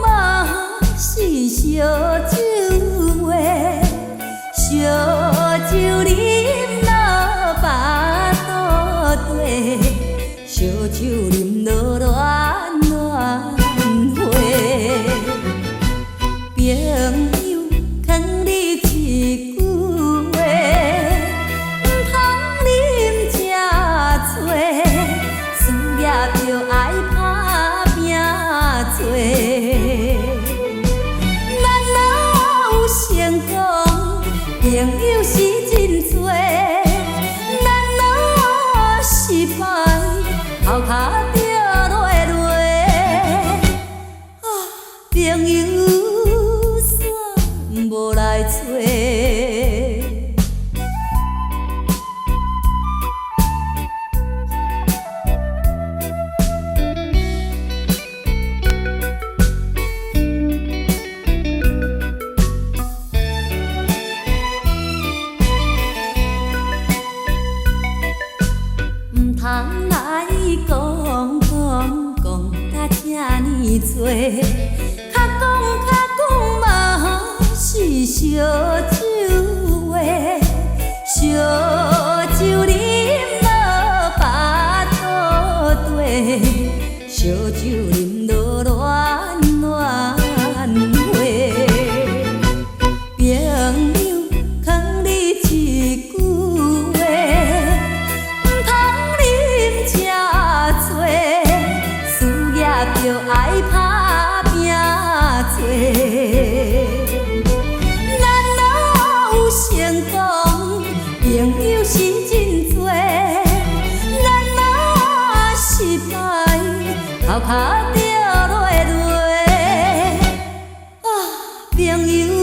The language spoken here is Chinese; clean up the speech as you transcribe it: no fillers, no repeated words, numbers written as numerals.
嘛是烧酒话，烧酒啉落巴肚底，烧酒啉落暖暖花。朋友劝你一句话，唔通啉这多，事业着爱打拼做。咱若有成功，朋友是真多；咱若失败，头壳着落落。啊，朋友煞无来找。唔通来讲甲这呢多，较讲嘛是烧酒话，烧酒啉落巴肚底，烧酒啉落暖暖花。朋友劝你一句话，唔通啉这多，事业着爱打拼做。咱若有成功，朋友是真多；咱若失败，头壳着落落。啊，朋友。